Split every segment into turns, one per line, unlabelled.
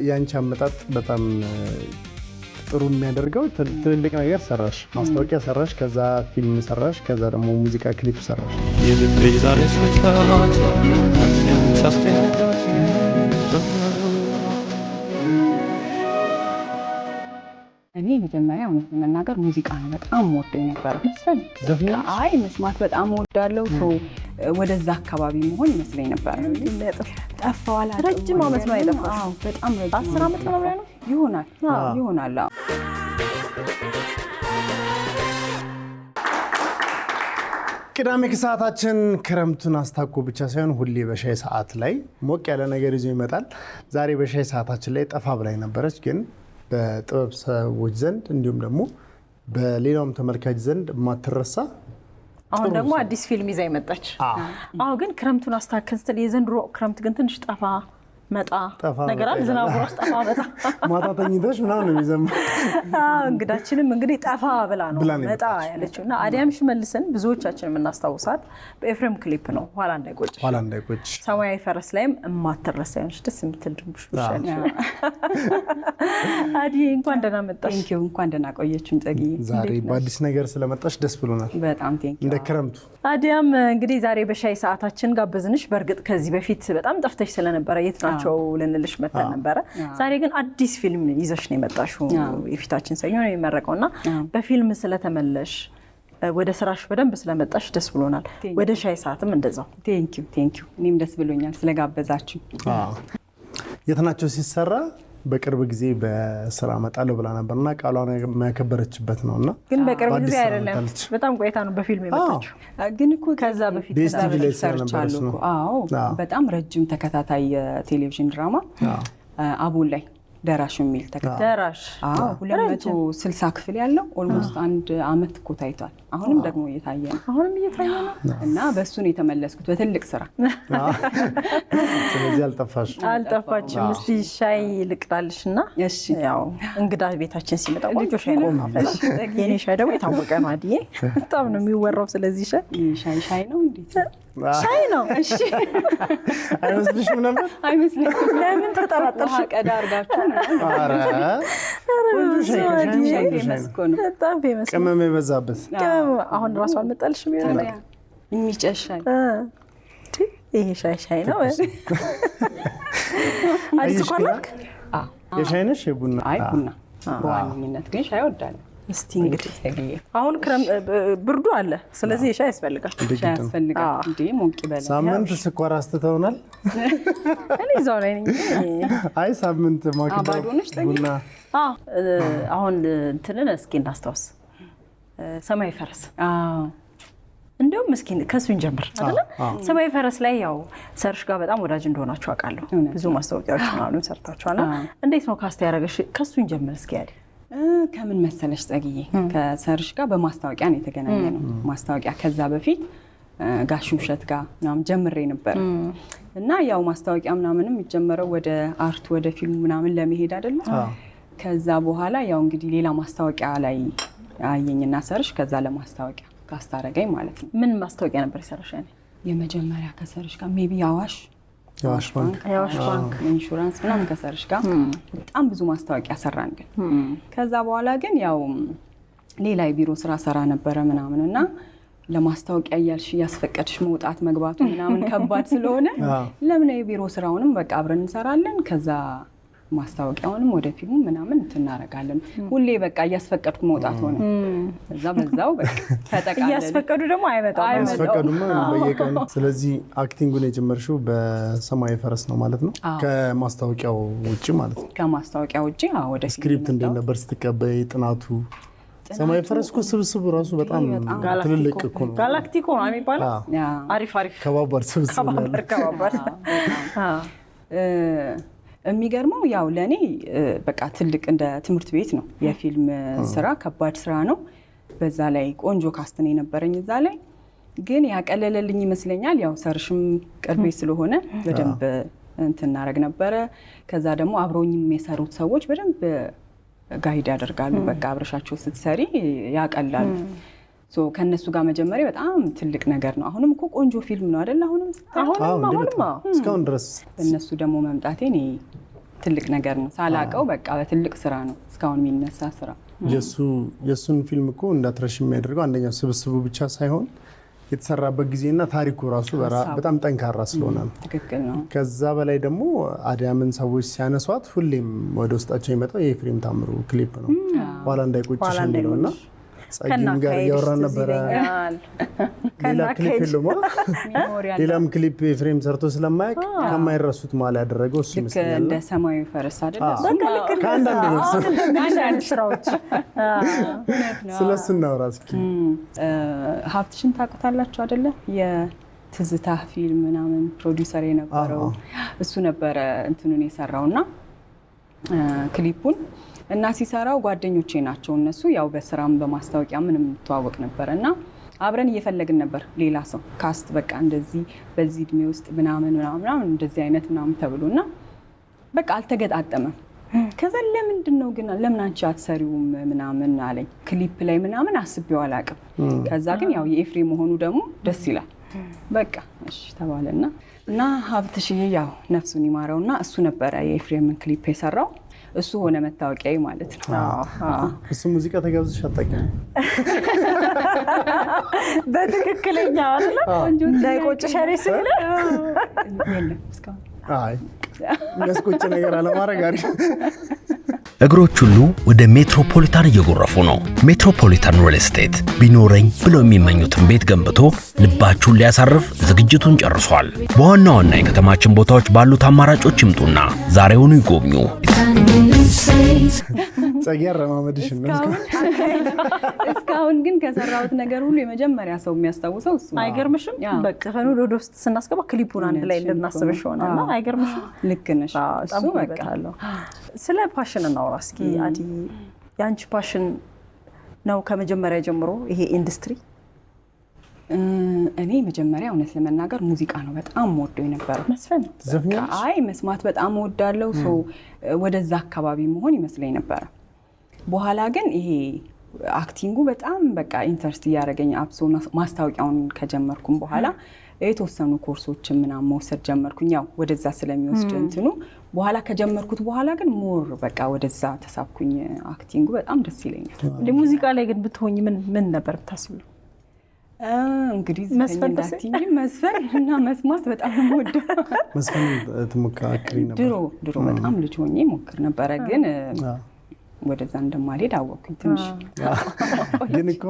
ያንቺ አመጣጥ በጣም ጥሩ የሚያደርገው ትልልቅ ነገር ሰራሽ፣ ማስታወቂያ ሰራሽ፣ ከዛ ፊልም ሰራሽ፣ ከዛ ደግሞ ሙዚቃ ክሊፕ ሰራሽ።
እኔ መጀመሪያ መናገር ሙዚቃ ነው በጣም ወደው ነበር። አይ መስማት በጣም ወዳለው ወደዛ አካባቢ መሆን ይመስለኝ ነበር። ጠፋዋል።
ረጅም ዓመት ነው የጠፋው።
አዎ በጣም ረጅም
10 ዓመት ነው
ይሆናል።
ቅዳሜ ከሰዓታችን ክረምቱን አስታኮ ብቻ ሳይሆን ሁሌ በሻይ ሰዓት ላይ ሞቅ ያለ ነገር ይዞ ይመጣል። ዛሬ በሻይ ሰዓታችን ላይ ጠፋ ብላኝ ነበረች፣ ግን በጥበብ ሰዎች ዘንድ እንዲሁም ደግሞ በሌላውም ተመልካች ዘንድ ማትረሳ
አሁን ደግሞ አዲስ ፊልም ይዛ ይመጣች። ግን ክረምቱን አስታከን ስትል የዘንድሮ ክረምት ግን ትንሽ ጠፋ መጣ ነገር አለ። ዝናቡ ራስ ጠፋ መጣ
ማታ ተኝተሽ ምናምን ነው የሚዘምረው።
እንግዳችንም እንግዲህ ጠፋ ብላ ነው መጣ ያለችውና አዲያም ሽመልስን ብዙዎቻችን የምናስታውሳት በኤፍሬም ክሊፕ ነው ኋላ እንዳይቆጭ ሰማያዊ ፈረስ ላይም እማትረሳ ያንሽ ደስ የምትል ድምብሽ ብሻለሽ። አዲ እንኳን ደህና መጣሽ።
ቴንክ ዩ እንኳን ደህና ቆየችን ጸጊ።
ዛሬ በአዲስ ነገር ስለመጣሽ ደስ ብሎናል
በጣም ቴንክ ዩ።
እንደ ክረምቱ
አዲያም እንግዲህ ዛሬ በሻይ ሰዓታችን ጋበዝንሽ። በእርግጥ ከዚህ በፊት በጣም ጠፍተሽ ስለነበረ የት ናቸው ልንልሽ መተን ነበረ። ዛሬ ግን አዲስ ፊልም ይዘሽ ነው የመጣሽው። የፊታችን ሰኞ ነው የሚመረቀውና በፊልም ስለተመለሽ ወደ ስራሽ በደንብ ስለመጣሽ ደስ ብሎናል። ወደ ሻይ ሰዓትም እንደዛው
ቴንክ ዩ። እኔም ደስ ብሎኛል ስለጋበዛችሁ።
የት ናቸው ሲሰራ በቅርብ ጊዜ በስራ መጣለው ብላ ነበርና ቃሏን ያከበረችበት ነውና
ግን በቅርብ ጊዜ አይደለም በጣም ቆይታ ነው በፊልም የመጣችው።
ግን እኮ
ከዛ በፊት
ዲስቲቪ ላይ ሰርቻለሁ
እኮ። በጣም ረጅም ተከታታይ የቴሌቪዥን ድራማ አቦል ላይ ደራሽ የሚል
ደራሽ
260 ክፍል ያለው ኦልሞስት አንድ አመት እኮ ታይቷል። አሁንም ደግሞ እየታየ ነው እና በሱ ነው የተመለስኩት በትልቅ ስራ።
ስለዚህ
አልጠፋችም። እስቲ ሻይ ልቅዳልሽና ያው እንግዳ ቤታችን ሲመጣ ቆንጆ ሻይ ነው። የኔ ሻይ ደግሞ የታወቀ ነው አዲዬ፣ በጣም ነው የሚወራው ስለዚህ
ሻይ ነው እንዴ?
ሻይ ነው። እሺ
አይመስልሽም ነበር?
አይመስልሽም?
ለምን ተጠራጠርሽ?
ቀዳ አርጋችሁ
ቅመም የበዛበት
አሁን ራሱ አልመጣልሽም? ይሆናል
የሚጨሽ ሻይ።
ይሄ ሻይ ነው። አዲስ ኮርክ
የሻይ ነሽ የቡና?
አይ ቡና በዋነኝነት ግን ሻይ እወዳለሁ።
እስቲ እንግዲህ አሁን ብርዱ አለ፣ ስለዚህ ሻይ ያስፈልጋል።
እንዴ ሞቅ ይበላል።
ሳምንት ስኳር አስተተውናል።
እኔ እዛው ላይ ነኝ።
አይ ሳምንት ማክበር ቡና።
አሁን እንትንን እስኪ እናስታውስ። ሰማያዊ ፈረስ እንደውም እስኪ ከሱን ጀምር አይደለ? ሰማያዊ ፈረስ ላይ ያው ሰርሽ ጋር በጣም ወዳጅ እንደሆናችሁ አውቃለሁ። ብዙ ማስታወቂያዎች ምናምን ሰርታችኋል። እንዴት ነው ካስታ ያደረገሽ? ከሱን ጀምር እስኪ ያለ
ከምን መሰለሽ ጸግዬ፣ ከሰርሽ ጋር በማስታወቂያ ነው የተገናኘ ነው። ማስታወቂያ ከዛ በፊት ጋሽ ውብሸት ጋር ምናምን ጀምሬ ነበር እና ያው ማስታወቂያ ምናምንም የሚጀመረው ወደ አርት ወደ ፊልም ምናምን ለመሄድ አይደለ? ከዛ በኋላ ያው እንግዲህ ሌላ ማስታወቂያ ላይ አየኝና ሰርሽ ከዛ ለማስታወቂያ ካስታረገኝ ማለት ነው።
ምን ማስታወቂያ ነበር የሰራሽ?
የመጀመሪያ ከሰርሽ ጋር ሜቢ አዋሽ
ባንክ
ኢንሹራንስ ምናምን ከሰርሽ ጋር በጣም ብዙ ማስታወቂያ ሰራን። ግን ከዛ በኋላ ግን ያው ሌላ የቢሮ ስራ ሰራ ነበረ ምናምንና ለማስታወቂያ እያልሽ ያስፈቀድሽ መውጣት መግባቱ ምናምን ከባድ ስለሆነ ለምን የቢሮ ስራውንም በቃ አብረን እንሰራለን፣ ከዛ ማስታወቂያውንም ወደ ፊልሙ ምናምን እናረጋለን። ሁሌ በቃ እያስፈቀድኩ መውጣት ሆነ። በዛው በቃ ተጠቃለለ።
እያስፈቀዱ ደግሞ
አይመጣም በየቀኑ። ስለዚህ አክቲንጉን የጀመርሽው በሰማያዊ ፈረስ ነው ማለት ነው? ከማስታወቂያው ውጪ ማለት ነው?
ከማስታወቂያ ውጪ ወደ
ስክሪፕት እንዴት ነበር ስትቀበይ? ጥናቱ ሰማያዊ ፈረስ እኮ ስብስቡ ራሱ በጣም ትልልቅ እኮ ነው።
ጋላክቲኮ ነው የሚባለው። አሪፍ ከባባድ
ስብስብ ነው።
የሚገርመው ያው ለኔ በቃ ትልቅ እንደ ትምህርት ቤት ነው። የፊልም ስራ ከባድ ስራ ነው። በዛ ላይ ቆንጆ ካስት ነው የነበረኝ። እዛ ላይ ግን ያቀለለልኝ ይመስለኛል። ያው ሰርሽም ቅርቤ ስለሆነ በደንብ እንትናረግ ነበረ። ከዛ ደግሞ አብረውኝም የሰሩት ሰዎች በደንብ ጋይድ ያደርጋሉ። በቃ አብረሻቸው ስትሰሪ ያቀላሉ። ከነሱ ጋር መጀመሪያ በጣም ትልቅ ነገር ነው። አሁንም እኮ ቆንጆ ፊልም ነው አይደል? አሁንም
እስካሁን ድረስ
እነሱ ደግሞ መምጣቴ እኔ ትልቅ ነገር ነው። ሳላቀው በቃ በትልቅ ስራ ነው እስካሁን የሚነሳ ስራ።
የሱን ፊልም እኮ እንዳትረሽ የሚያደርገው አንደኛው ስብስቡ ብቻ ሳይሆን የተሰራበት ጊዜና ታሪኩ ራሱ በጣም ጠንካራ ስለሆነ ነው።
ትክክል ነው።
ከዛ በላይ ደግሞ አዲያምን ሰዎች ሲያነሷት ሁሌም ወደ ውስጣቸው የሚመጣው የኤፍሬም ታምሩ ክሊፕ ነው። ኋላ እንዳይቆጭሽ የሚለውና ጸጊም ጋር እያወራን ነበረ። ሌላ ክሊፕ የለውም፣ ሌላም ክሊፕ ኤፍሬም ሰርቶ ስለማያውቅ ከማይረሱት መሀል ያደረገው እሱ ይመስለኛል።
እንደ ሰማያዊ ፈረስ አይደለ?
ከአንዳንድ ስራዎች
ስለሱ እናውራ እስኪ።
ሀብትሽን ታውቁታላችሁ አይደለ? የትዝታ ፊልም ምናምን ፕሮዲውሰር የነበረው እሱ ነበረ እንትኑን የሰራውና ክሊፑን እና ሲሰራው ጓደኞቼ ናቸው እነሱ። ያው በስራም በማስታወቂያ ምንም እንተዋወቅ ነበር እና አብረን እየፈለግን ነበር ሌላ ሰው ካስት በቃ እንደዚህ በዚህ እድሜ ውስጥ ምናምን እንደዚህ አይነት ምናምን ተብሎና በቃ አልተገጣጠመም። ከዛ ለምንድን ነው ግን ለምን አንቺ አትሰሪውም ምናምን አለኝ። ክሊፕ ላይ ምናምን አስቤው አላውቅም። ከዛ ግን ያው የኤፍሬም መሆኑ ደግሞ ደስ ይላል። በቃ እሺ ተባለና እና ሀብትሽዬ ያው ነፍሱን ይማረውና እሱ ነበረ የኤፍሬምን ክሊፕ የሰራው። እሱ ሆነ መታወቂያዬ ማለት ነው።
እሱ ሙዚቃ ተጋብዘሽ አታውቂም?
በትክክለኛ አይደል? እንዳይቆጭሽ አይደል?
የለም እስካሁን።
አይ የሚያስቆጭ ነገር አለማድረግ አሪፍ።
እግሮች ሁሉ ወደ ሜትሮፖሊታን እየጎረፉ ነው። ሜትሮፖሊታን ሪል ስቴት ቢኖረኝ ብለው የሚመኙትን ቤት ገንብቶ ልባችሁን ሊያሳርፍ ዝግጅቱን ጨርሷል። በዋና ዋና የከተማችን ቦታዎች ባሉት አማራጮች ይምጡና ዛሬውኑ ይጎብኙ።
ጸጊ አረማመድሽ ነው።
እስካሁን ግን ከሰራሁት ነገር ሁሉ የመጀመሪያ ሰው የሚያስታውሰው እሱ ነው።
አይገርምሽም? በቃ ፈኑ ወደ ውስጥ ስናስገባ ክሊፑን አንድ ላይ እንድናስበሽ ሆነና አይገርምሽም?
ልክ ነሽ።
እሱ በቃ ስለ ፓሽን እናውራ እስኪ አዲ። ያንቺ ፓሽን ነው ከመጀመሪያ ጀምሮ ይሄ ኢንዱስትሪ?
እኔ መጀመሪያ እውነት ለመናገር ሙዚቃ ነው በጣም ወዶ የነበረው።
መስፈን
አይ መስማት በጣም ወዳለው ሰው ወደዛ አካባቢ መሆን ይመስለኝ ነበር። በኋላ ግን ይሄ አክቲንጉ በጣም በቃ ኢንተረስት እያደረገኝ አብሶ ማስታወቂያውን ከጀመርኩም በኋላ የተወሰኑ ኮርሶችን ምናምን መውሰድ ጀመርኩኝ። ያው ወደዛ ስለሚወስድ እንትኑ በኋላ ከጀመርኩት በኋላ ግን ሞር በቃ ወደዛ ተሳብኩኝ። አክቲንጉ በጣም ደስ ይለኛል።
ለሙዚቃ ላይ ግን ብትሆኚ ምን ነበር የምታስቢው?
እንግዲህ መስፈን እና መስማት በጣም ወደ
መስፈን ትሞክሪ ነበር?
ድሮ በጣም ልጅ ሆኜ ሞክር ነበረ ግን ወደዛ እንደማልሄድ አወቅኩኝ ትንሽ።
ግን እኮ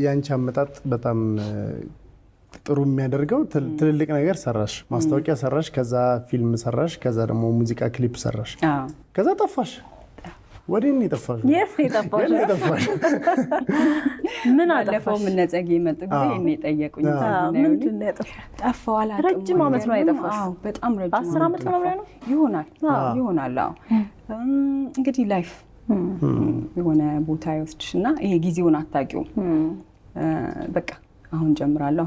ያንቺ አመጣጥ በጣም ጥሩ የሚያደርገው ትልልቅ ነገር ሰራሽ፣ ማስታወቂያ ሰራሽ፣ ከዛ ፊልም ሰራሽ፣ ከዛ ደግሞ ሙዚቃ ክሊፕ ሰራሽ፣ ከዛ ጠፋሽ። ወዴት ነው የጠፋሽ?
የት ነው የጠፋሽ? ምን አለፈው?
ምን ነጸጌ መጡ ጊዜ እኔ ጠየቁኝ።
ምንድን ነው የጠፋሽ?
ጠፋው አላውቅም።
ረጅም ዓመት ነው የጠፋሽ?
አዎ በጣም ረጅም
10 ዓመት ነው
ይሆናል። አዎ እንግዲህ ላይፍ የሆነ ቦታ ይወስድሽና ይሄ ጊዜውን አታውቂውም። በቃ አሁን ጀምራለሁ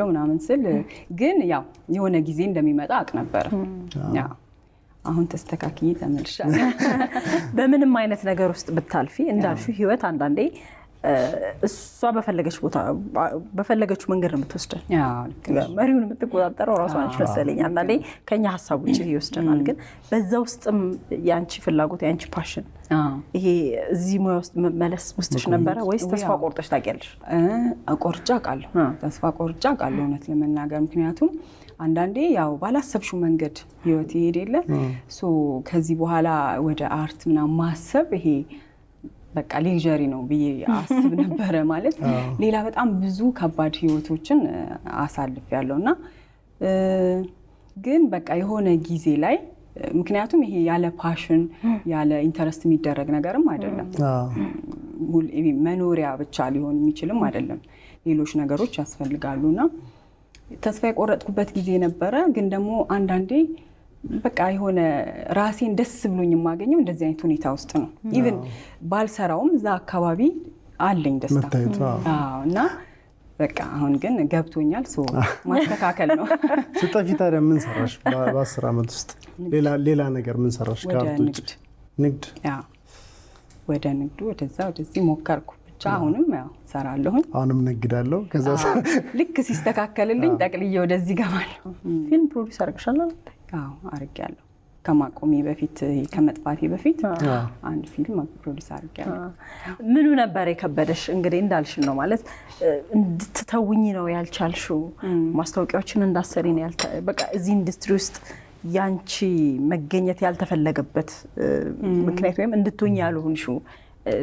ምናምን ስል ግን ያው የሆነ ጊዜ እንደሚመጣ አውቅ ነበር። ያው አሁን ተስተካክዬ ተመልሻለሁ።
በምንም አይነት ነገር ውስጥ ብታልፊ እንዳልሽው ህይወት አንዳንዴ እሷ በፈለገችው መንገድ ነው የምትወስደን። መሪውን የምትቆጣጠረው ራሷ ነች መሰለኝ። አንዳንዴ ከኛ ሀሳብ ውጭ ይወስደናል። ግን በዛ ውስጥም ያንቺ ፍላጎት ያንቺ ፓሽን ይሄ እዚህ ሙያ ውስጥ መመለስ ውስጥሽ ነበረ ወይስ ተስፋ ቆርጠሽ ታውቂያለሽ?
ቆርጬ አውቃለሁ። ተስፋ ቆርጬ አውቃለሁ እውነት ለመናገር ምክንያቱም አንዳንዴ ያው ባላሰብሽው መንገድ ህይወት ይሄድ የለ ከዚህ በኋላ ወደ አርት ምናምን ማሰብ ይሄ በቃ ሌጀሪ ነው ብዬ አስብ ነበረ። ማለት ሌላ በጣም ብዙ ከባድ ህይወቶችን አሳልፌያለሁና ግን በቃ የሆነ ጊዜ ላይ ምክንያቱም ይሄ ያለ ፓሽን ያለ ኢንተረስት የሚደረግ ነገርም አይደለም። መኖሪያ ብቻ ሊሆን የሚችልም አይደለም። ሌሎች ነገሮች ያስፈልጋሉና ተስፋ የቆረጥኩበት ጊዜ ነበረ። ግን ደግሞ አንዳንዴ በቃ የሆነ ራሴን ደስ ብሎኝ የማገኘው እንደዚህ አይነት ሁኔታ ውስጥ ነው። ኢቭን ባልሰራውም እዛ አካባቢ አለኝ ደስታ። እና በቃ አሁን ግን ገብቶኛል። ማስተካከል ነው።
ስጠፊ ታዲያ ምን ሰራሽ? በ10 ዓመት ውስጥ ሌላ ነገር ምን ሰራሽ? ንግድ
ወደ ንግዱ ወደዚህ ሞከርኩ። ብቻ አሁንም ያው ሰራለሁኝ።
አሁንም ነግዳለሁ። ከዛ
ልክ ሲስተካከልልኝ ጠቅልዬ ወደዚህ ገባለሁ።
ፊልም ፕሮዲዩስ አድርገሻል?
አዎ አድርጌያለሁ። ከማቆሜ በፊት ከመጥፋቴ በፊት አንድ ፊልም ፕሮዲውስ አድርጌያለሁ።
ምኑ ነበር የከበደሽ? እንግዲህ እንዳልሽ ነው ማለት እንድትተውኝ ነው ያልቻልሽው፣ ማስታወቂያዎችን እንዳሰሪ ነው በቃ እዚህ ኢንዱስትሪ ውስጥ ያንቺ መገኘት ያልተፈለገበት ምክንያት ወይም እንድትሆኝ ያልሆንሽው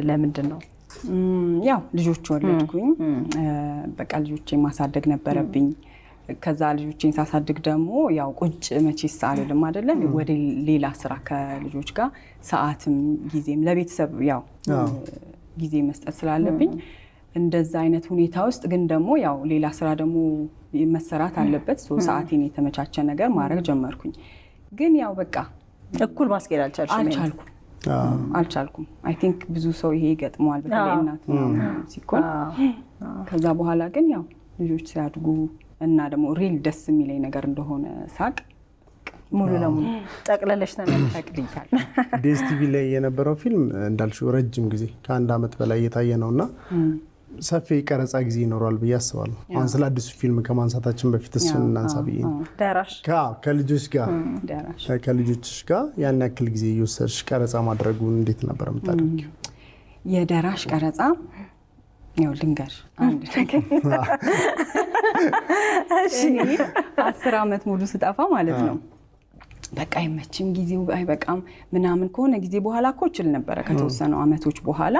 ለምንድን ነው?
ያው ልጆች ወለድኩኝ። በቃ ልጆቼን ማሳደግ ነበረብኝ። ከዛ ልጆቼን ሳሳድግ ደግሞ ያው ቁጭ መቼስ አልልም አይደለ? ወደ ሌላ ስራ ከልጆች ጋር ሰዓትም ጊዜም ለቤተሰብ ያው ጊዜ መስጠት ስላለብኝ እንደዛ አይነት ሁኔታ ውስጥ ግን ደግሞ ያው ሌላ ስራ ደግሞ መሰራት አለበት። ሰዓቴን የተመቻቸ ነገር ማድረግ ጀመርኩኝ። ግን ያው በቃ
እኩል ማስኬድ
አልቻልኩም። አይ ቲንክ ብዙ ሰው ይሄ ይገጥመዋል፣ በተለይ እናት ሲኮን። ከዛ በኋላ ግን ያው ልጆች ሲያድጉ እና ደግሞ ሪል ደስ የሚለኝ ነገር እንደሆነ ሳቅ
ሙሉ ለሙሉ ጠቅለለሽ
ተመልክተሻል።
ዲኤስቲቪ ላይ የነበረው ፊልም እንዳልሽው ረጅም ጊዜ ከ1 ዓመት በላይ እየታየ ነውና ሰፊ ቀረጻ ጊዜ ይኖራል ብዬ አስባለሁ። አሁን ስለ አዲሱ ፊልም ከማንሳታችን በፊት እሱን እናንሳ ብዬ ነው።
ደራሽ
ከልጆችሽ ጋር ያን ያክል ጊዜ እየወሰድሽ ቀረጻ ማድረጉን እንዴት ነበር የምታደርጊው?
የደራሽ ቀረጻ ያው ልንገርሽ አንድ ነገር 10 ዓመት ሙሉ ስጠፋ ማለት ነው በቃ አይመችም፣ ጊዜው አይበቃም ምናምን ከሆነ ጊዜ በኋላ እኮ እችል ነበረ። ከተወሰኑ አመቶች በኋላ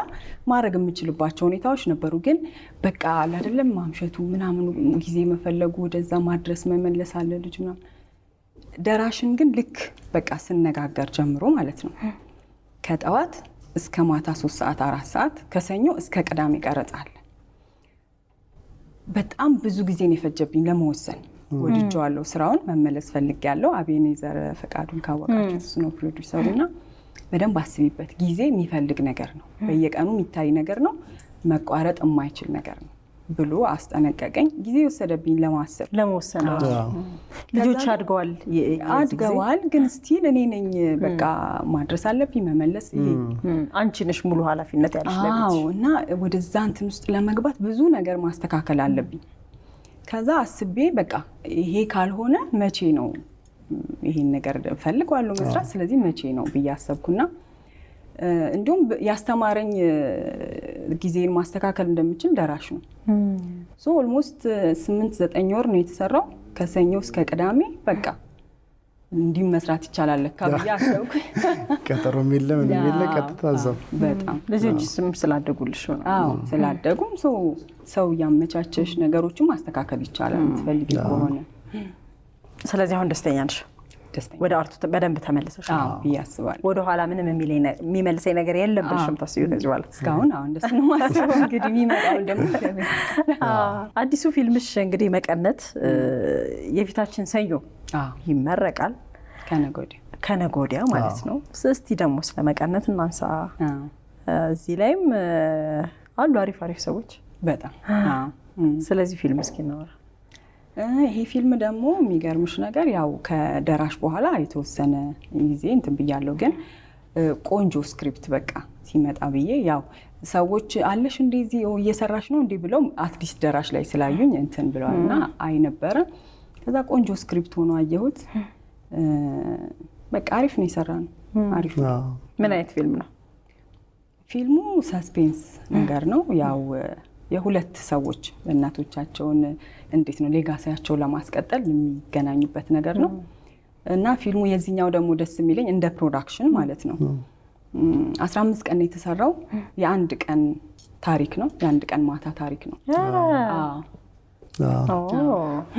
ማድረግ የምችልባቸው ሁኔታዎች ነበሩ። ግን በቃ አይደለም ማምሸቱ ምናምን ጊዜ መፈለጉ ወደዛ ማድረስ መመለስ አለ ልጅ ምናምን። ደራሽን ግን ልክ በቃ ስነጋገር ጀምሮ ማለት ነው ከጠዋት እስከ ማታ 3 ሰዓት 4 ሰዓት ከሰኞ እስከ ቅዳሜ ቀረጻለ። በጣም ብዙ ጊዜ ነው የፈጀብኝ ለመወሰን። ወድጄዋለሁ ስራውን፣ መመለስ ፈልጌያለሁ። አቤኔዘር ፈቃዱን ካወቃችሁ እሱ ነው ፕሮዲውሰሩና በደንብ አስቢበት፣ ጊዜ የሚፈልግ ነገር ነው፣ በየቀኑ የሚታይ ነገር ነው፣ መቋረጥ የማይችል ነገር ነው ብሎ አስጠነቀቀኝ። ጊዜ ወሰደብኝ
ለመወሰን። ልጆች አድገዋል
ግን ስቲል እኔ ነኝ በቃ ማድረስ አለብኝ መመለስ። ይሄ
አንቺ ነሽ ሙሉ ኃላፊነት ያለሽ ለቤት
እና ወደዛ እንትን ውስጥ ለመግባት ብዙ ነገር ማስተካከል አለብኝ። ከዛ አስቤ በቃ ይሄ ካልሆነ መቼ ነው ይሄን ነገር ፈልገዋለሁ መስራት፣ ስለዚህ መቼ ነው ብዬ አሰብኩና እንዲሁም ያስተማረኝ ጊዜን ማስተካከል እንደምችል ደራሽ ነው። ሶ ኦልሞስት 8-9 ወር ነው የተሰራው ከሰኞ እስከ ቅዳሜ። በቃ እንዲህ መስራት ይቻላል ለካ ብዬ አሰብኩ።
ቀጠሮ የለም ቀጥታ እዛው።
በጣም
ልጆች ስላደጉልሽ ነው?
አዎ ስላደጉም ሰው ያመቻቸሽ ነገሮችን ማስተካከል ይቻላል የምትፈልጊ ከሆነ።
ስለዚህ አሁን ደስተኛ ነሽ? ወደ አርቱ በደንብ ተመልሰሽ?
አዎ ብዬ አስባለሁ።
ወደ ኋላ ምንም የሚመልሰኝ ነገር የለም ብለሽም ታስቢው ከዚህ በኋላ?
እስካሁን አሁን ደስ ነው ማስበው። እንግዲህ የሚመጣው ደግሞ
አዲሱ ፊልምሽ እንግዲህ መቀነት የፊታችን ሰኞ ይመረቃል። ከነገ ወዲያ ማለት ነው። እስቲ ደግሞ ስለ መቀነት እናንሳ። እዚህ ላይም አሉ አሪፍ ሰዎች በጣም። ስለዚህ ፊልም እስኪ እናወራ።
ይሄ ፊልም ደግሞ የሚገርምሽ ነገር ያው ከደራሽ በኋላ የተወሰነ ጊዜ እንትን ብያለሁ፣ ግን ቆንጆ ስክሪፕት በቃ ሲመጣ ብዬ ያው ሰዎች አለሽ እንደዚህ እየሰራሽ ነው እንዴ ብለው አትሊስት ደራሽ ላይ ስላዩኝ እንትን ብለዋልና አይ ነበረ። ከዛ ቆንጆ ስክሪፕት ሆኖ አየሁት። በቃ አሪፍ ነው የሰራነው። አሪፍ ነው።
ምን አይነት ፊልም ነው?
ፊልሙ ሰስፔንስ ነገር ነው። ያው የሁለት ሰዎች እናቶቻቸውን እንዴት ነው ሌጋሲያቸው ለማስቀጠል የሚገናኙበት ነገር ነው እና ፊልሙ የዚህኛው ደግሞ ደስ የሚለኝ እንደ ፕሮዳክሽን ማለት ነው 15 ቀን የተሰራው የአንድ ቀን ታሪክ ነው። የአንድ ቀን ማታ ታሪክ ነው።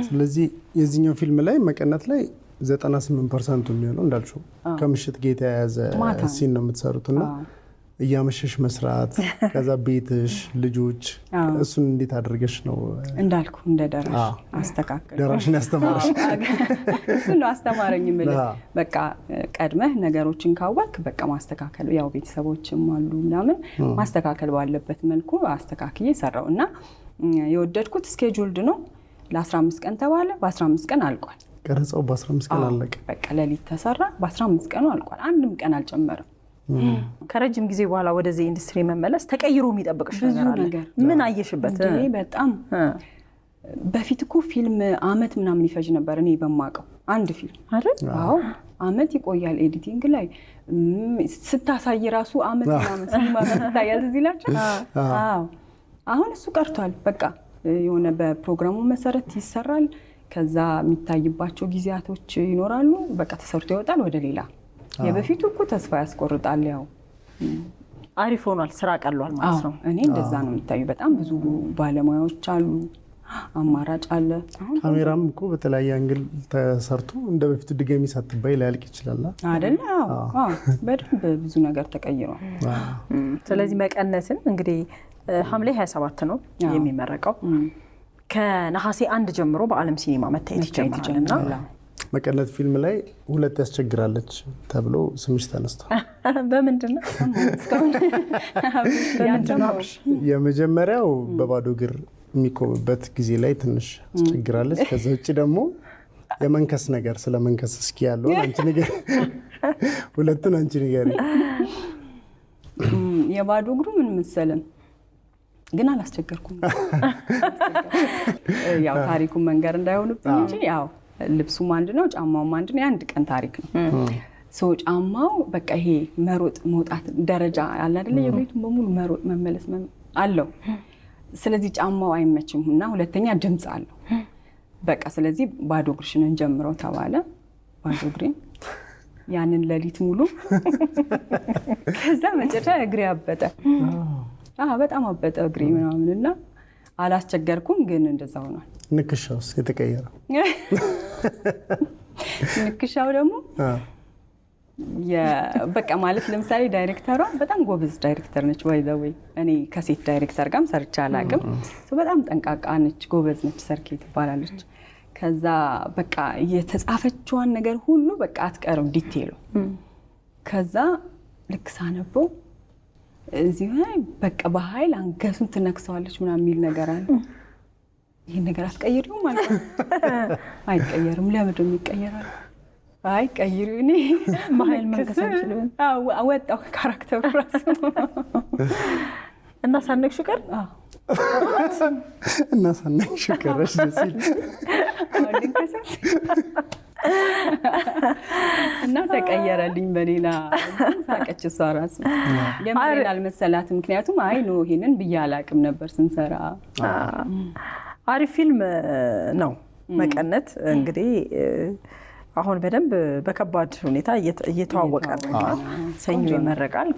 ስለዚህ የዚህኛው ፊልም ላይ መቀነት ላይ 98% የሚሆነው እንዳልሽው ከምሽት ጋር የተያያዘ ሲን ነው የምትሰሩትና እያመሸሽ መስራት፣ ከዛ ቤትሽ ልጆች፣ እሱን እንዴት አድርገሽ ነው
እንዳልኩ እንደ ደራሽ አስተካከል።
ደራሽን ያስተማረሽ
እሱ ነው አስተማረኝ ማለት በቃ ቀድመህ ነገሮችን ካወቅ በቃ ማስተካከል፣ ያው ቤተሰቦችም አሉ ምናምን ማስተካከል ባለበት መልኩ አስተካክዬ ሰራው እና የወደድኩት ስኬጁልድ ነው። ለ15 ቀን ተባለ፣ በ15 ቀን አልቋል።
ቀረጻው በ15 ቀን አለቀ።
በቃ ለሊት ተሰራ፣ በ15 ቀኑ አልቋል። አንድም ቀን አልጨመረም።
ከረጅም ጊዜ በኋላ ወደዚህ ኢንዱስትሪ መመለስ ተቀይሮ የሚጠብቅሽ ነገር አለ? ምን አየሽበት?
በጣም በፊት እኮ ፊልም አመት ምናምን ይፈጅ ነበር እኔ በማውቀው አንድ ፊልም
አይደል?
አዎ አመት ይቆያል ኤዲቲንግ ላይ ስታሳይ ራሱ አመት ምናምን ሲኒማ ታያል እዚህ ላችሁ አዎ አሁን እሱ ቀርቷል በቃ የሆነ በፕሮግራሙ መሰረት ይሰራል ከዛ የሚታይባቸው ጊዜያቶች ይኖራሉ በቃ ተሰርቶ ይወጣል ወደ ሌላ የበፊቱ እኮ ተስፋ ያስቆርጣል ያው
አሪፍ ሆኗል ስራ ቀሏል ማለት ነው
እኔ እንደዛ ነው የሚታዩ በጣም ብዙ ባለሙያዎች አሉ አማራጭ አለ
ካሜራም እኮ በተለያየ አንግል ተሰርቶ እንደ በፊቱ ድጋሚ ሳትባይ ሊያልቅ ይችላል
አይደል አዎ በደንብ ብዙ ነገር ተቀይሯል
ስለዚህ መቀነትን እንግዲህ ሐምሌ 27 ነው የሚመረቀው ከነሐሴ 1 ጀምሮ በዓለም ሲኒማ መታየት ይጀምራልና
መቀነት ፊልም ላይ ሁለት ያስቸግራለች ተብሎ ስምሽ ተነስቷል
በምንድነው
የመጀመሪያው በባዶ እግር የሚቆምበት ጊዜ ላይ ትንሽ አስቸግራለች ከዛ ውጪ ደግሞ የመንከስ ነገር ስለ መንከስ እስኪ ያለው አንቺ ነገር ሁለቱን አንቺ ነገር
የባዶ እግሩ ምን መሰለን ግን አላስቸገርኩም ያው ታሪኩን መንገር እንዳይሆንብኝ እንጂ ያው ልብሱም አንድ ነው ጫማውም አንድ ነው የአንድ ቀን ታሪክ ነው ሰው ጫማው በቃ ይሄ መሮጥ መውጣት ደረጃ አለ አይደል የቤቱን በሙሉ መሮጥ መመለስ አለው ስለዚህ ጫማው አይመችም እና ሁለተኛ ድምጽ አለው በቃ ስለዚህ ባዶ እግርሽን እንጀምረው ተባለ ባዶ እግሬን ያንን ለሊት ሙሉ ከዛ መጨረሻ እግሬ አበጠ በጣም አበጠ እግሬ ምናምንና አላስቸገርኩም ግን እንደዛ ሆኗል
ንክሻውስ የተቀየረው
ንክሻው ደግሞ በቃ ማለት ለምሳሌ ዳይሬክተሯ በጣም ጎበዝ ዳይሬክተር ነች ወይ እኔ ከሴት ዳይሬክተር ጋርም ሰርቻ አላቅም በጣም ጠንቃቃ ነች ጎበዝ ነች ሰርኬ ትባላለች ከዛ በቃ የተጻፈችዋን ነገር ሁሉ በቃ አትቀርም ዲቴሉ ከዛ ልክ ሳነበው እዚህ ላይ በቃ በኃይል አንገቱን ትነክሰዋለች ምናምን የሚል ነገር አለ ይሄን ነገር አትቀይሪው ማለት አይቀየርም ለምን ይቀየራል አይቀይሪው እኔ
በኃይል መንከስ አንችልም
ወጣው ካራክተሩ ራሱ
እና ሳነክሹ ቀር
እና ሳነክሹ ቀረሽ ሲል
እና ተቀየረልኝ በሌላ ሳቀች እሷ ራሱ ለምን አልመሰላት ምክንያቱም አይ ነው ይሄንን ብዬ አላቅም ነበር ስንሰራ
አሪፍ ፊልም ነው መቀነት እንግዲህ አሁን በደንብ በከባድ ሁኔታ እየተዋወቀ ነው ሰኞ ይመረቃል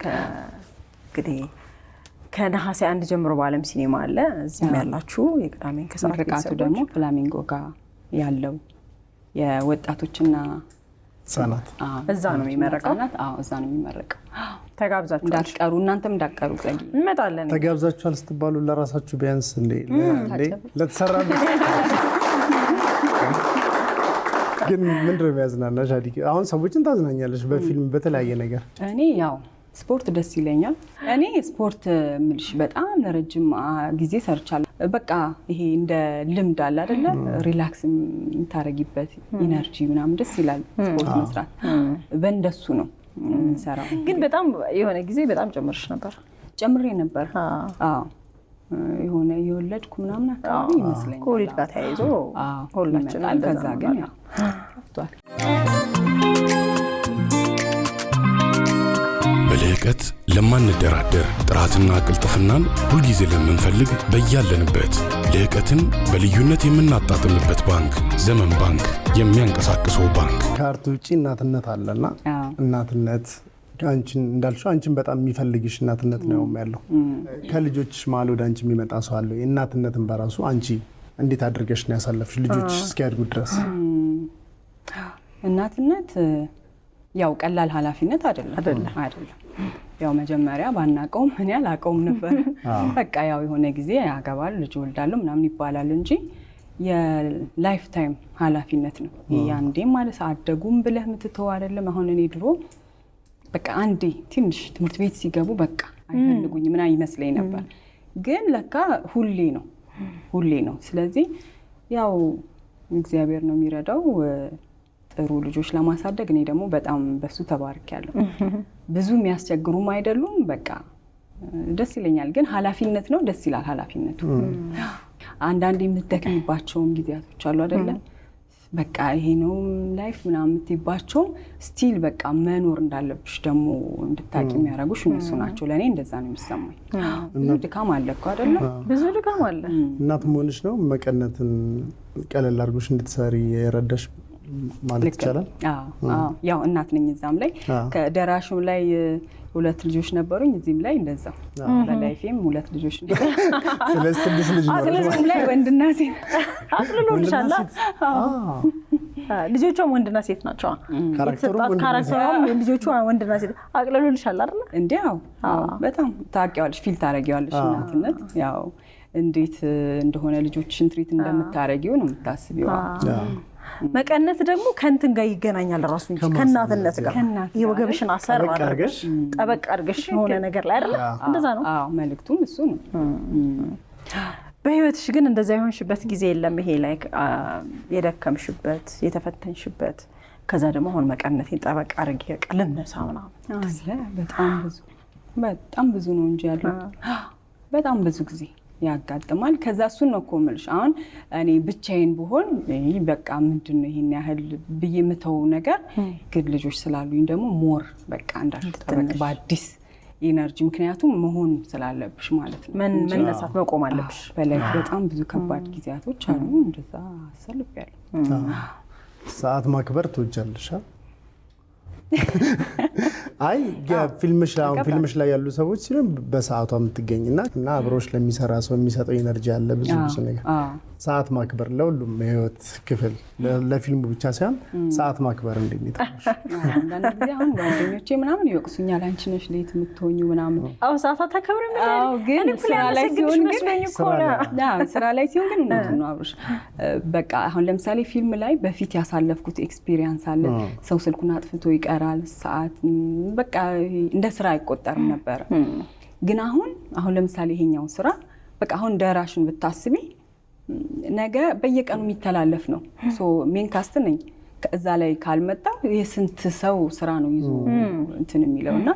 እንግዲህ ከነሐሴ 1 ጀምሮ በዓለም ሲኒማ አለ እዚህም ያላችሁ የቅዳሜን ከሰዓት
ርቃቱ ደግሞ ፍላሚንጎ ጋር ያለው የወጣቶችና
ህጻናት
እዛ ነው የሚመረቀው
እዛ ነው የሚመረቀው
ተጋብዛችሁ
እንዳትቀሩ እናንተም እንዳትቀሩ ጸጊ
እንመጣለን
ተጋብዛችኋል ስትባሉ ለራሳችሁ ቢያንስ እንዴ ለተሰራበት ግን ምንድነው የሚያዝናናሽ አዲቂ አሁን ሰዎችን ታዝናኛለሽ በፊልም በተለያየ ነገር
እኔ ያው ስፖርት ደስ ይለኛል እኔ ስፖርት ምልሽ በጣም ለረጅም ጊዜ ሰርቻለሁ በቃ ይሄ እንደ ልምድ አለ አይደለ ሪላክስ የምታረጊበት ኢነርጂ ምናምን ደስ ይላል ስፖርት መስራት በእንደሱ ነው ሰራው
ግን በጣም የሆነ ጊዜ በጣም ጨምሬ ነበር
የሆነ የወለድኩ ምናምን አካባቢ ይመስለኛል
ኮሪድ ጋር ተያይዞ ሁላችንም
ከዛ ግን ያው ከፍቷል
በልህቀት ለማንደራደር ጥራትና ቅልጥፍናን ሁልጊዜ ለምንፈልግ በያለንበት ልህቀትን በልዩነት የምናጣጥምበት ባንክ ዘመን ባንክ የሚያንቀሳቅሰው ባንክ
ከአርቱ ውጪ እናትነት አለና እናትነት አንቺን እንዳልሽው አንቺን በጣም የሚፈልግሽ እናትነት ነው ያለው ከልጆችሽ መሀል ወደ አንቺ የሚመጣ ሰው አለ እናትነትን በራሱ አንቺ እንዴት አድርገሽ ነው ያሳለፍሽ ልጆች እስኪያድጉ ድረስ
እናትነት ያው ቀላል ኃላፊነት አይደለም ያው መጀመሪያ ባናቀውም እኔ አላቀውም ነበር በቃ ያው የሆነ ጊዜ ያገባል ልጅ ወልዳለሁ ምናምን ይባላል እንጂ የላይፍ ታይም ኃላፊነት ነው ያንዴ ማለት አደጉም ብለህ ምትተው አይደለም አሁን እኔ ድሮ በቃ አንዴ ትንሽ ትምህርት ቤት ሲገቡ በቃ አይፈልጉኝ ምና ይመስለኝ ነበር ግን ለካ ሁሌ ነው ስለዚህ ያው እግዚአብሔር ነው የሚረዳው ጥሩ ልጆች ለማሳደግ እኔ ደግሞ በጣም በሱ ተባርኬያለሁ ብዙ የሚያስቸግሩም አይደሉም በቃ ደስ ይለኛል ግን ኃላፊነት ነው ደስ ይላል ኃላፊነቱ አንዳንዴ የምትደክሚባቸውም ጊዜያቶች አሉ አይደለ? በቃ ይሄ ነው ላይፍ ምናምን የምትይባቸው ስቲል በቃ መኖር እንዳለብሽ ደግሞ እንድታቂ የሚያደርጉሽ እነሱ ናቸው። ለእኔ እንደዛ ነው የሚሰማኝ። ብዙ ድካም አለ እኮ አይደለም?
ብዙ ድካም አለ።
እናት መሆንሽ ነው መቀነትን ቀለል አድርጎሽ እንድትሰሪ የረዳሽ ማለት ይቻላል?
ያው እናት ነኝ። እዛም ላይ ከደራሽም ላይ 2 ልጆች ነበሩኝ፣ እዚህም ላይ እንደዛው በላይፌም 2 ልጆች ነው።
ስለዚህ 6 ልጅ ነው።
ስለዚህ ላይ ወንድና ሴት
አጥልሎልሻል። ልጆቿም ወንድና ሴት ናቸው። ካራክተሩም ልጆቿ ወንድና ሴት አጥልሎልሻል አይደል?
እንዴው በጣም ታውቂዋለሽ፣ ፊል ታረጊዋለሽ። እናትነት ያው እንዴት እንደሆነ ልጆችሽን ትሪት እንደምታረጊው ነው የምታስቢው።
መቀነት ደግሞ ከእንትን ጋር ይገናኛል ራሱ እንጂ ከእናትነት ጋር የወገብሽን አሰር አድርገሽ ጠበቅ አድርገሽ የሆነ ነገር ላይ አይደል? እንደዛ ነው።
አዎ መልእክቱም እሱ ነው።
በህይወትሽ ግን እንደዛ የሆንሽበት ጊዜ የለም? ይሄ ላይ የደከምሽበት የተፈተንሽበት፣ ከዛ ደግሞ አሁን መቀነቴን ጠበቅ አድርጌ ቀልነሳ ምናምን
አለ። በጣም ብዙ ነው እንጂ ያለው በጣም ብዙ ጊዜ ያጋጥማል። ከዛ እሱን ነው እኮ የምልሽ። አሁን እኔ ብቻዬን ብሆን በቃ ምንድን ነው ይሄን ያህል ብዬ የምተው ነገር፣ ግን ልጆች ስላሉኝ ደግሞ ሞር በቃ እንዳልተጠበቅ በአዲስ ኢነርጂ፣ ምክንያቱም መሆን ስላለብሽ ማለት ነው።
መነሳት መቆም አለብሽ።
በላይ በጣም ብዙ ከባድ ጊዜያቶች አሉ። እንደዛ አሰልፌያለሁ።
ሰዓት ማክበር ትወጃለሽ? አይ ፊልምሽ ላይ ያሉ ሰዎች ሲሉ በሰዓቷ የምትገኝና እና አብሮሽ ለሚሰራ ሰው የሚሰጠው ኢነርጂ አለ ብዙ ነገር። ሰዓት ማክበር ለሁሉም የህይወት ክፍል ለፊልሙ ብቻ ሳይሆን ሰዓት ማክበር እንዴት ነው?
አንዳንድ ጊዜ አሁን ጓደኞቼ ምናምን ይወቅሱኛል፣ አንቺ ነሽ ሌት የምትሆኚው ምናምን።
ሰዓት አታከብሪም?
ግን ስራ ላይ ሲሆን ግን እውነቱን ነው አብሮሽ። በቃ አሁን ለምሳሌ ፊልም ላይ በፊት ያሳለፍኩት ኤክስፒሪየንስ አለ። ሰው ስልኩን አጥፍቶ ይቀራል፣ ሰዓት በቃ እንደ ስራ አይቆጠርም ነበር። ግን አሁን ለምሳሌ ይሄኛው ስራ በቃ አሁን ደራሽን ብታስቢ ነገ በየቀኑ የሚተላለፍ ነው። ሜን ካስት ነኝ። ከዛ ላይ ካልመጣ የስንት ሰው ስራ ነው ይዞ እንትን የሚለውና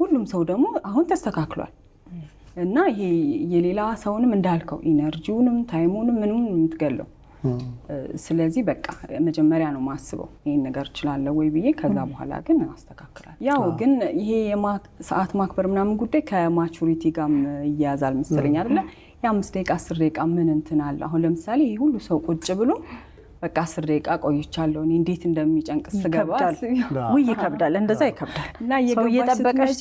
ሁሉም ሰው ደግሞ አሁን ተስተካክሏል እና ይሄ የሌላ ሰውንም እንዳልከው ኢነርጂውንም ታይሙንም ምንም የምትገለው። ስለዚህ በቃ መጀመሪያ ነው ማስበው ይሄን ነገር እችላለሁ ወይ ብዬ፣ ከዛ በኋላ ግን አስተካክላለሁ። ያው ግን ይሄ ሰዓት ማክበር ምናምን ጉዳይ ከማቹሪቲ ጋር ይያዛል መሰለኝ አይደለ? የ5 ደቂቃ 10 ደቂቃ ምን እንትን አለ። አሁን ለምሳሌ ይሄ ሁሉ ሰው ቁጭ ብሎ በቃ 10 ደቂቃ ቆይቻለሁ እኔ እንዴት እንደሚጨንቅ ስገባ
ወይ ይከብዳል። እንደዛ ይከብዳል
እና ሰው እየጠበቀሽ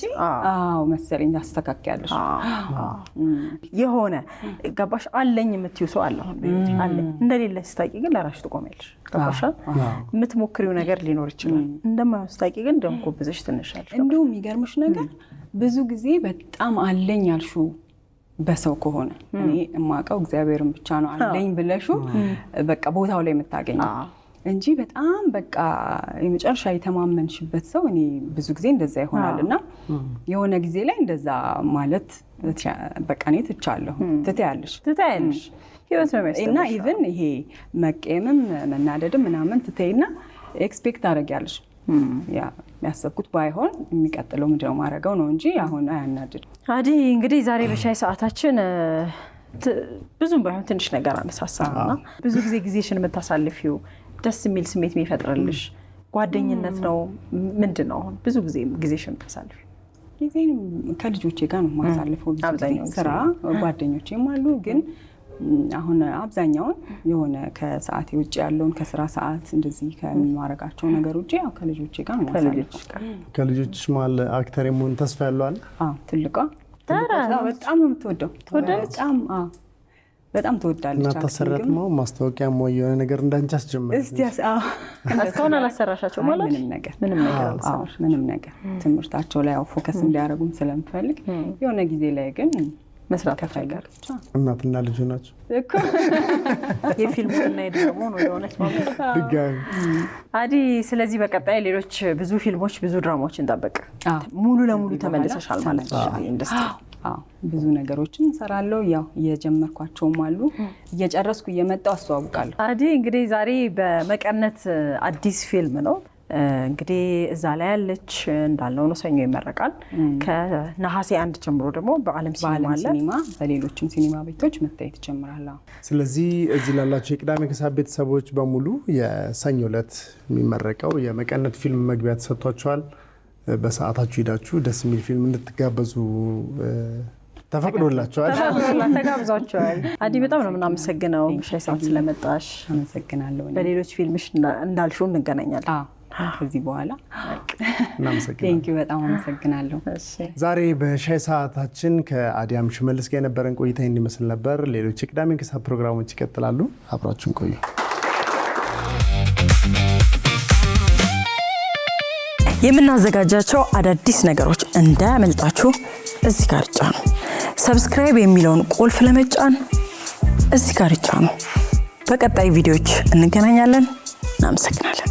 መሰለኝ ታስተካክያለሽ።
የሆነ ገባሽ አለኝ የምትይው ሰው አለ። አሁን አለኝ እንደሌለ ስታቂ ግን ለራስሽ ትቆሚያለሽ። ገባሽ? የምትሞክሪው ነገር ሊኖር ይችላል። እንደማይሆን ስታቂ ግን ደምቆ ብዘሽ ትነሻለሽ።
እንደው የሚገርምሽ ነገር ብዙ ጊዜ በጣም አለኝ ያልሽው በሰው ከሆነ እኔ የማውቀው እግዚአብሔርን ብቻ ነው አለኝ ብለሹ በቃ ቦታው ላይ የምታገኘው እንጂ በጣም በቃ የመጨረሻ የተማመንሽበት ሰው እኔ ብዙ ጊዜ እንደዛ ይሆናልና የሆነ ጊዜ ላይ እንደዛ ማለት በቃ እኔ ትቻለሁ። ትታያለሽ
ህይወት ነው ማለት
እና ኢቭን ይሄ መቀየምም መናደድም ምናምን ትተይና ኤክስፔክት አደርጊያለሽ። ያ ያሰብኩት ባይሆን የሚቀጥለው ምንድነው ማድረገው ነው እንጂ አሁን አያናድድ።
አዲ እንግዲህ ዛሬ በሻይ ሰዓታችን ብዙም ባይሆን ትንሽ ነገር አነሳሳና ብዙ ጊዜ ጊዜሽን የምታሳልፊው ደስ የሚል ስሜት የሚፈጥርልሽ ጓደኝነት ነው ምንድነው? አሁን ብዙ ጊዜ ጊዜሽን የምታሳልፊው?
ጊዜን ከልጆቼ ጋር ነው ማሳልፈው። አብዛኛው ስራ ጓደኞቼም አሉ ግን አሁን አብዛኛውን የሆነ ከሰዓት ውጪ ያለውን ከስራ ሰዓት እንደዚህ ከማረጋቸው ነገር ውጪ ያው ከልጆቼ ጋር ነው ማሳለፈው።
ከልጆችሽ ማለት አክተር የመሆን ተስፋ ያለው አለ?
ትልቋ በጣም ነው የምትወደው። በጣም ትወዳለች።
እና ተሰራት ነው ማስታወቂያ ሞይ የሆነ ነገር እንዳንቺ አስጀመረ።
እስካሁን አላሰራሻቸው ማለት
ምንም ነገር ትምህርታቸው ላይ ፎከስ እንዲያደርጉም ስለምፈልግ የሆነ ጊዜ ላይ ግን መስራት ከፈለገች
እናትና ልጅ ናቸው
እኮ
የፊልሙ እና የድራማው ነው የሆነች ማለት
ድጋሚ
አዲ። ስለዚህ በቀጣይ ሌሎች ብዙ ፊልሞች ብዙ ድራማዎችን እንጠብቅ። ሙሉ ለሙሉ ተመልሰሻል ማለት ነው ኢንዱስትሪ?
ብዙ ነገሮችን እንሰራለሁ። ያው እየጀመርኳቸውም አሉ፣ እየጨረስኩ እየመጣሁ አስተዋውቃለሁ።
አዲ እንግዲህ ዛሬ በመቀነት አዲስ ፊልም ነው እንግዲህ እዛ ላይ ያለች እንዳልነው ነው ሰኞ ይመረቃል። ከነሐሴ 1 ጀምሮ ደግሞ በዓለም ሲኒማ
በሌሎችም ሲኒማ ቤቶች መታየት ይጀምራል።
ስለዚህ እዚህ ላላችሁ የቅዳሜ ከሰዓት ቤተሰቦች በሙሉ የሰኞ ዕለት የሚመረቀው የመቀነት ፊልም መግቢያ ተሰጥቷቸዋል። በሰዓታችሁ ሄዳችሁ ደስ የሚል ፊልም እንድትጋበዙ ተፈቅዶላችኋል።
ተጋብዛችኋል። አዲ በጣም ነው የምናመሰግነው በሻይ ሰዓት ስለመጣሽ።
አመሰግናለሁ።
በሌሎች ፊልምሽ እንዳልሽው እንገናኛለን
ከዚህ በኋላ።
እናመሰግናለን።
በጣም አመሰግናለሁ።
ዛሬ በሻይ ሰዓታችን ከአዲያም ሽመልስ ጋር የነበረን ቆይታ እንዲመስል ነበር። ሌሎች የቅዳሜ ከሰዓት ፕሮግራሞች ይቀጥላሉ። አብራችሁን ቆዩ።
የምናዘጋጃቸው አዳዲስ ነገሮች እንዳያመልጣችሁ እዚህ ጋር ጫኑ። ሰብስክራይብ የሚለውን ቁልፍ ለመጫን እዚህ ጋር ጫኑ። በቀጣይ ቪዲዮዎች እንገናኛለን። እናመሰግናለን።